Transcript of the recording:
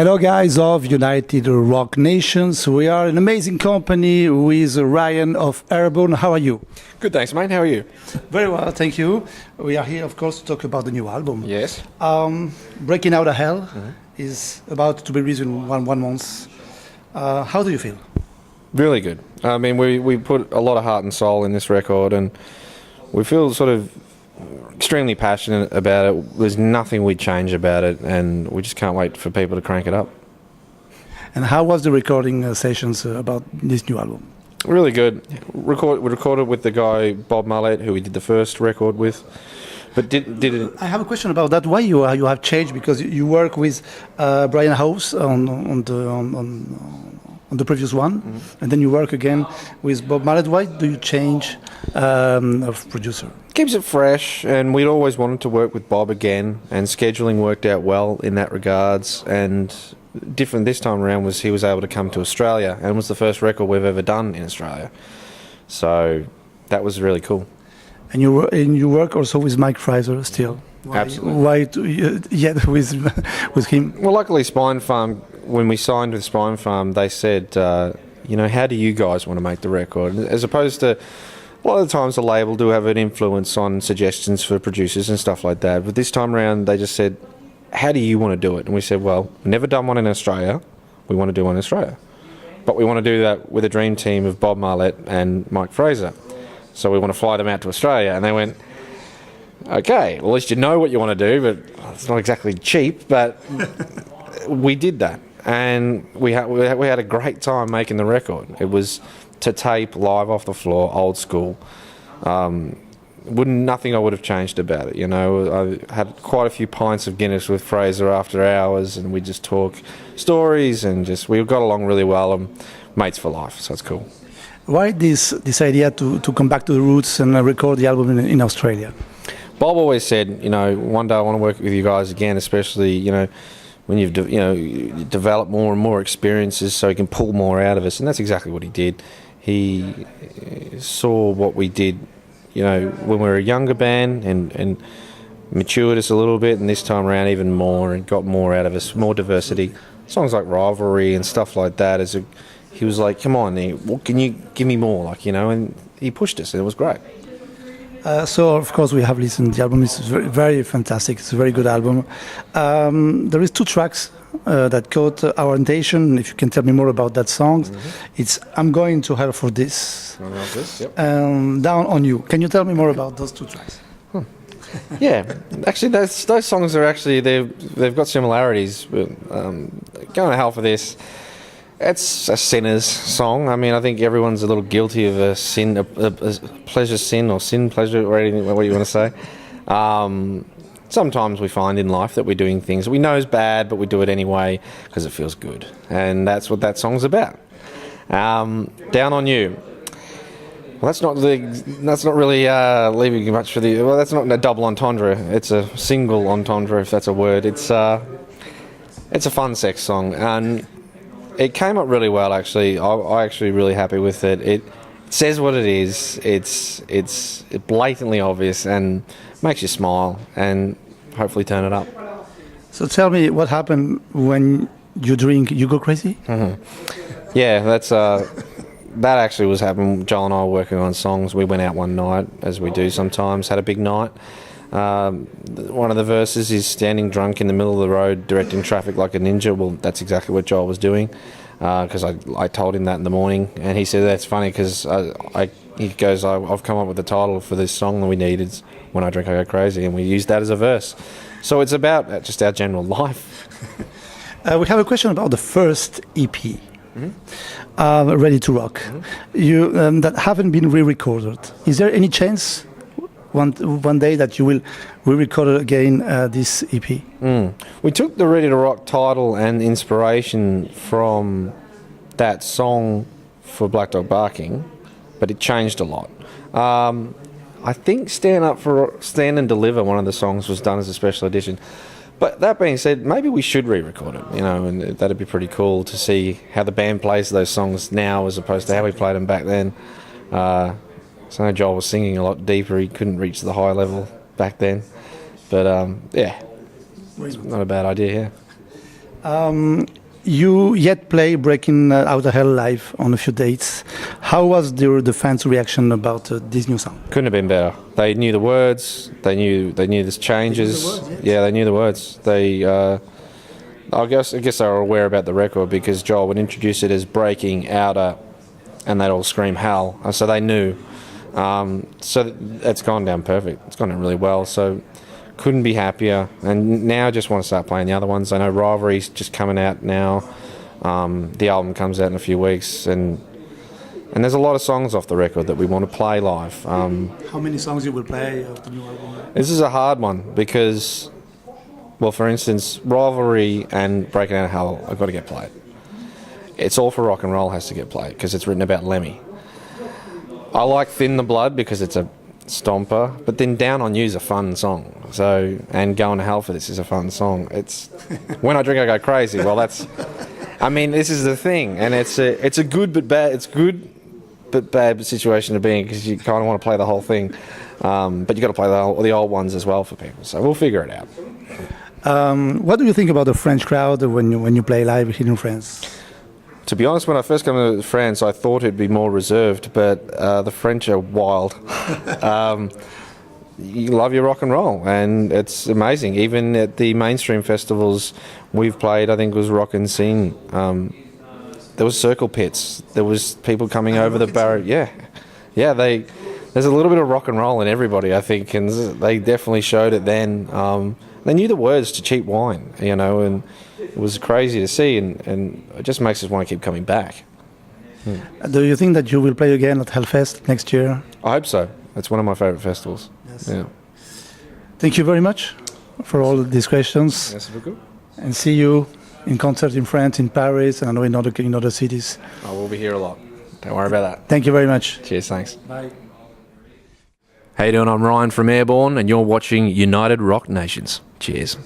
Hello, guys of United Rock Nations. We are an amazing company with Ryan of AIRBOURNE. How are you? Good, thanks, mate. How are you? Very well, thank you. We are here, of course, to talk about the new album. Yes. Breakin Outta Hell is about to be released in one month. How do you feel? Really good. I mean, we put a lot of heart and soul in this record, and we feel sort of extremely passionate about it. There's nothing we'd change about it, and we just can't wait for people to crank it up. And how was the recording sessions about this new album? Really good. We recorded with the guy Bob Marlette, who we did the first record with. But did it? I have a question about that. Why you have changed? Because you work with Brian House on the previous one, and then you work again with Bob Marlette. Why do you change of producer? Keeps it fresh, and we'd always wanted to work with Bob again, and scheduling worked out well in that regards. And different this time around was he was able to come to Australia, and it was the first record we've ever done in Australia. So that was really cool. And you work also with Mike Fraser still. Absolutely. Why? With him? Well, luckily, Spine Farm. When we signed with Spine Farm, they said, how do you guys want to make the record? As opposed to, a lot of the times the label do have an influence on suggestions for producers and stuff like that. But this time around, they just said, how do you want to do it? And we said, well, we've never done one in Australia. We want to do one in Australia. But we want to do that with a dream team of Bob Marlette and Mike Fraser. So we want to fly them out to Australia. And they went, okay, well, at least you know what you want to do, but it's not exactly cheap. But we did that. And we had a great time making the record. It was to tape, live off the floor, old school. Nothing I would have changed about it. I had quite a few pints of Guinness with Fraser after hours, and we just talk stories, and we got along really well, and mates for life. So it's cool. Why this idea to come back to the roots and record the album in Australia? Bob always said, one day I want to work with you guys again, especially when you've developed more and more experiences, so he can pull more out of us, and that's exactly what he did. He saw what we did, when we were a younger band, and matured us a little bit, and this time around even more, and got more out of us, more diversity. Songs like Rivalry and stuff like that. He was like, "Come on, can you give me more?" And he pushed us, and it was great. So, of course, we have listened. The album is very, very fantastic. It's a very good album. There is 2 tracks that caught our attention. If you can tell me more about that song. It's I'm Going to Hell for This. Yep. Down on You. Can you tell me more about those 2 tracks? Yeah, actually, those songs are they've got similarities. But, Going to Hell for This. It's a sinner's song. I mean, I think everyone's a little guilty of a sin, a pleasure sin, or sin pleasure, or anything, what you want to say. Sometimes we find in life that we're doing things we know is bad, but we do it anyway because it feels good, and that's what that song's about. Down on You. Well, that's not really leaving much for the. Well, that's not a double entendre. It's a single entendre, if that's a word. It's a fun sex song, and it came up really well, actually. I'm actually really happy with it. It says what it is. It's blatantly obvious and makes you smile and hopefully turn it up. So tell me, what happened when you drink? You go crazy? Yeah, that actually was happening. Joel and I were working on songs. We went out one night, as we do sometimes, had a big night. One of the verses is standing drunk in the middle of the road, directing traffic like a ninja. Well, that's exactly what Joel was doing, because I told him that in the morning, and he said that's funny because he goes, I've come up with the title for this song that we need. It's When I Drink I Go Crazy, and we used that as a verse. So it's about just our general life. We have a question about the first EP, Ready to Rock. You that haven't been re-recorded. Is there any chance one day that you will re-record again this EP? We took the Ready to Rock title and inspiration from that song for Black Dog Barking, but it changed a lot. I think Stand and Deliver, one of the songs, was done as a special edition. But that being said, maybe we should re-record it, and that'd be pretty cool to see how the band plays those songs now as opposed to how we played them back then. So I know Joel was singing a lot deeper. He couldn't reach the high level back then. But, yeah, it's not a bad idea, yeah. You yet play Breakin Outta Hell live on a few dates. How was the fans' reaction about this new song? Couldn't have been better. They knew the words. They knew this changes. They knew the words, yes. Yeah, they knew the words. They, I guess they were aware about the record because Joel would introduce it as Breaking Outta, and they'd all scream hell. So they knew. So it's gone down perfect. It's gone down really well. So couldn't be happier. And now I just want to start playing the other ones. I know Rivalry's just coming out now. The album comes out in a few weeks, and there's a lot of songs off the record that we want to play live. How many songs you will play of the new album? This is a hard one because, well, for instance, Rivalry and Breakin Outta Hell have got to get played. It's All for Rock and Roll has to get played because it's written about Lemmy. I like Thin the Blood because it's a stomper, but then Down on You's a fun song. So, and Going to Hell for This is a fun song. It's When I Drink I Go Crazy. Well, that's, I mean, this is the thing, and it's a good but bad. It's good but bad situation to be in because you kind of want to play the whole thing, but you got to play the old ones as well for people. So we'll figure it out. What do you think about the French crowd when you play live here in France? To be honest, when I first came to France, I thought it'd be more reserved, but the French are wild. You love your rock and roll, and it's amazing. Even at the mainstream festivals we've played, I think it was Rock and Scene, there was circle pits. There was people coming over the barrier. Yeah. There's a little bit of rock and roll in everybody, I think, and they definitely showed it then. They knew the words to Cheap Wine, and it was crazy to see, and it just makes us want to keep coming back. Do you think that you will play again at Hellfest next year? I hope so. It's one of my favourite festivals. Yes. Yeah. Thank you very much for all these questions. Merci beaucoup. And see you in concert in France, in Paris, and I know in other cities. I will be here a lot. Don't worry about that. Thank you very much. Cheers, thanks. Bye. How you doing? I'm Ryan from Airborne, and you're watching United Rock Nations. Cheers.